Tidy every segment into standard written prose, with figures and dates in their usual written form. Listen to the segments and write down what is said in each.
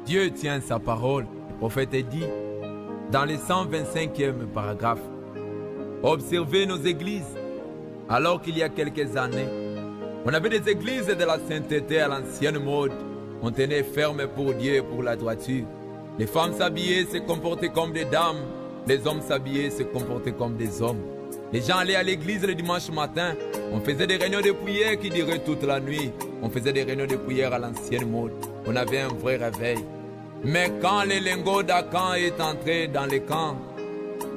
Dieu tient sa parole. Le prophète dit dans le 125e paragraphe, observez nos églises. Alors qu'il y a quelques années, on avait des églises de la sainteté à l'ancienne mode. On tenait ferme pour Dieu et pour la droiture. Les femmes s'habillaient, se comportaient comme des dames. Les hommes s'habillaient, se comportaient comme des hommes. Les gens allaient à l'église le dimanche matin. On faisait des réunions de prière qui duraient toute la nuit. On faisait des réunions de prière à l'ancienne mode. On avait un vrai réveil. Mais quand le lingot d'Akan est entré dans les camps,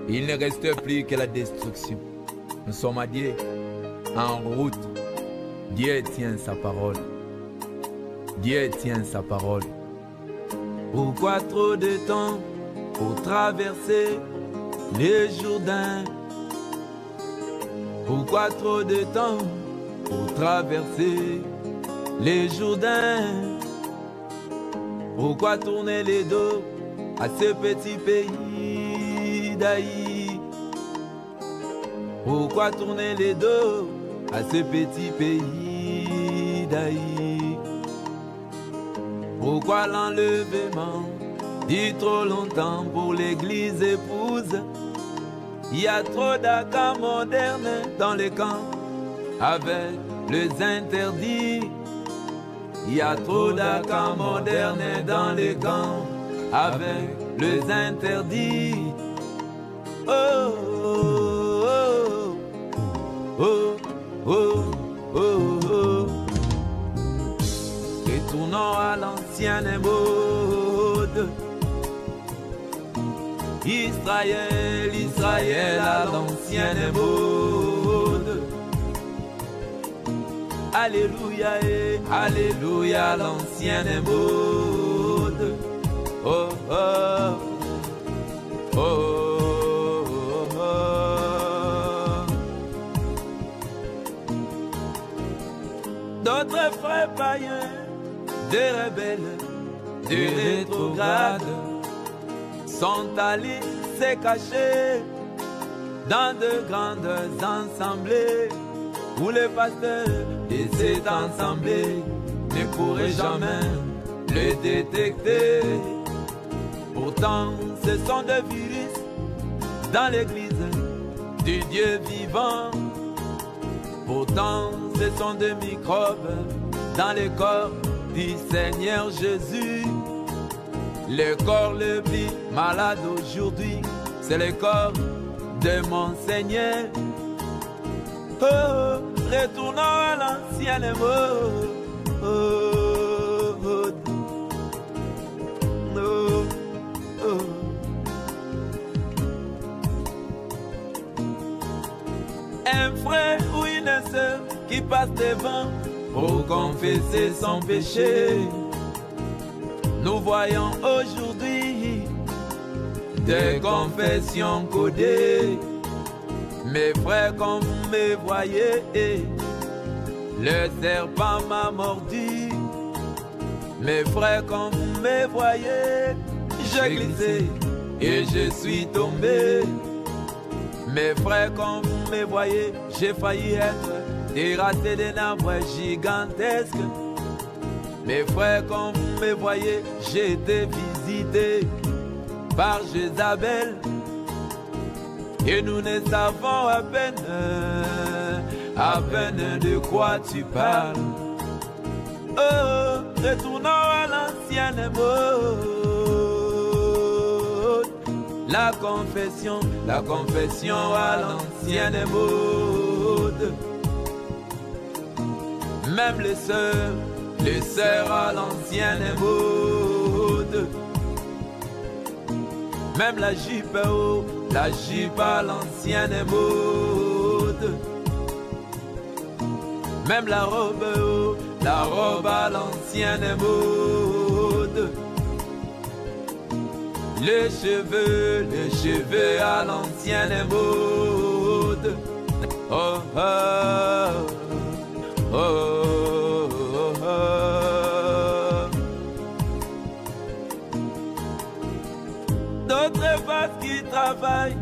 il ne restait plus que la destruction. Nous sommes à Dieu, en route. Dieu tient sa parole. Dieu tient sa parole. Pourquoi trop de temps pour traverser les Jourdains? Pourquoi trop de temps pour traverser les Jourdains? Pourquoi tourner les dos à ce petit pays d'Aïe? Pourquoi tourner les dos à ce petit pays d'Aïe? Pourquoi l'enlèvement dit trop longtemps pour l'église épouse? Il y a trop d'accords modernes dans les camps avec les interdits. Il y a trop d'accords modernes dans les camps avec les interdits. Oh, oh, oh, oh, oh, oh. Retournons à l'ancienne mode. Israël, Israël à l'ancienne mode. Alléluia, alléluia, l'ancienne mode. Oh, oh, oh, oh, oh. D'autres frères païens, des rebelles, des rétrogrades, sont allés se cacher dans de grandes assemblées où les pasteurs de cette assemblée ne pourraient jamais le détecter. Pourtant, ce sont des virus dans l'église du Dieu vivant. Pourtant, ce sont des microbes dans le corps du Seigneur Jésus. Le corps le plus malade aujourd'hui, c'est le corps de mon Seigneur. Oh, retournons à l'ancienne mode. Oh, oh, oh, oh. Un frère ou une sœur qui passe devant pour confesser son péché. Nous voyons aujourd'hui des confessions codées. Mes frères, comme vous me voyez, le serpent m'a mordu. Mes frères, comme vous me voyez, j'ai glissé et je suis tombé. Mes frères, comme vous me voyez, j'ai failli être terrassé d'un arbre gigantesque. Mes frères, comme vous me voyez, j'ai été visité par Jézabel. Et nous ne savons à peine de quoi tu parles. Oh, retournons à l'ancienne mode. La confession à l'ancienne mode. Même les sœurs à l'ancienne mode. Même la jupe à l'ancienne mode. Même la robe à l'ancienne mode. Les cheveux à l'ancienne mode. Oh, oh, oh, oh, oh. D'autres femmes qui travaillent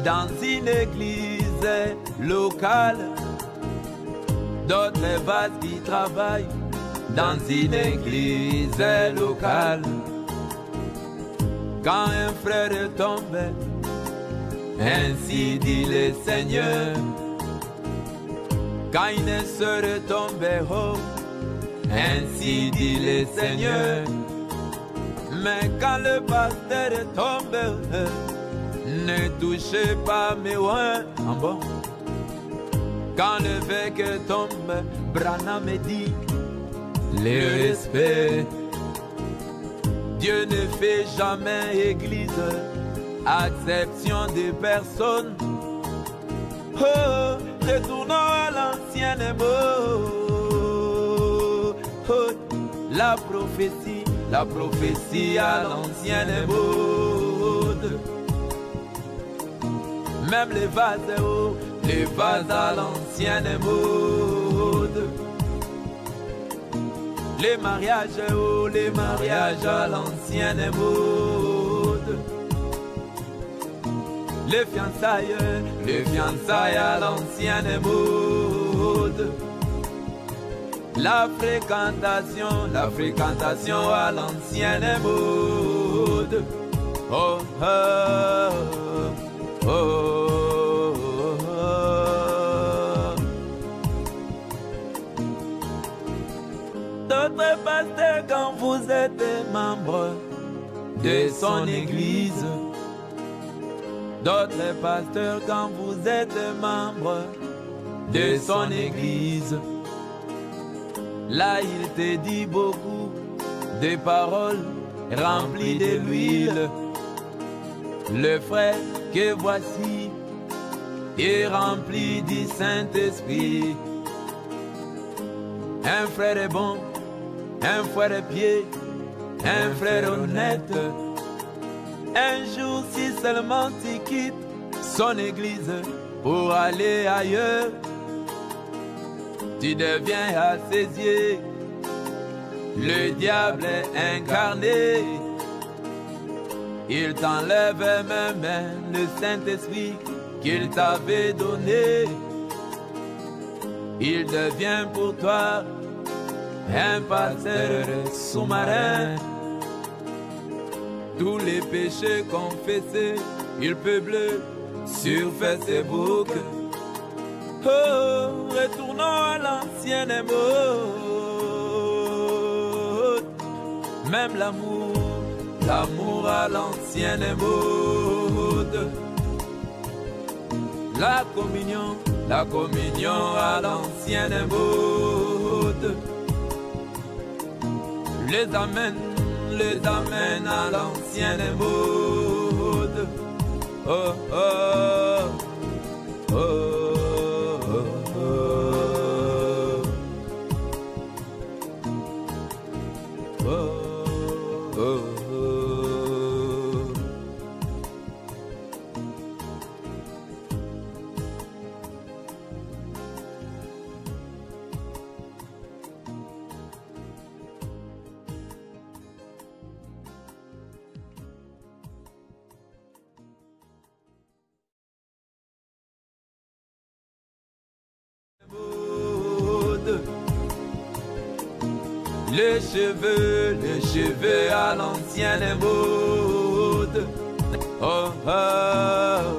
dans une église locale d'autres vastes qui travaillent dans une église locale. Quand un frère tombe, ainsi dit le Seigneur. Quand une sœur tombe, oh, ainsi dit le Seigneur. Mais quand le pasteur tombe, ne touchez pas mes oins. Ah bon? Quand l'évêque tombe, Branham me dit le respect. Dieu ne fait jamais église, acception de personne. Oh, retournons à l'ancienne mode. Oh, la prophétie à l'ancienne mode. Même les vases, oh, les vases à l'ancienne mode. Les mariages, oh, les mariages à l'ancienne mode. Les fiançailles à l'ancienne mode. La fréquentation à l'ancienne mode. Oh, oh, oh, oh, oh. D'autres pasteurs, quand vous êtes membre de son église. D'autres pasteurs, quand vous êtes membre de son église. Là, il te dit beaucoup de paroles remplies de l'huile. Le frère que voici est rempli du Saint-Esprit. Un frère est bon, un frère pied, un frère honnête. Un jour, si seulement tu quittes son église pour aller ailleurs, tu deviens à ses yeux le diable incarné. Il t'enlève même le Saint-Esprit qu'il t'avait donné. Il devient pour toi un pasteur sous-marin. Tous les péchés confessés, il peut bleu sur Facebook. Oh, retournons à l'ancienne mode. Même l'amour à l'ancienne mode. La communion à l'ancienne mode. Les amens à l'ancienne mode. Oh, oh, oh, oh, oh. Oh, oh, oh. Les cheveux à l'ancienne mode. Oh, oh,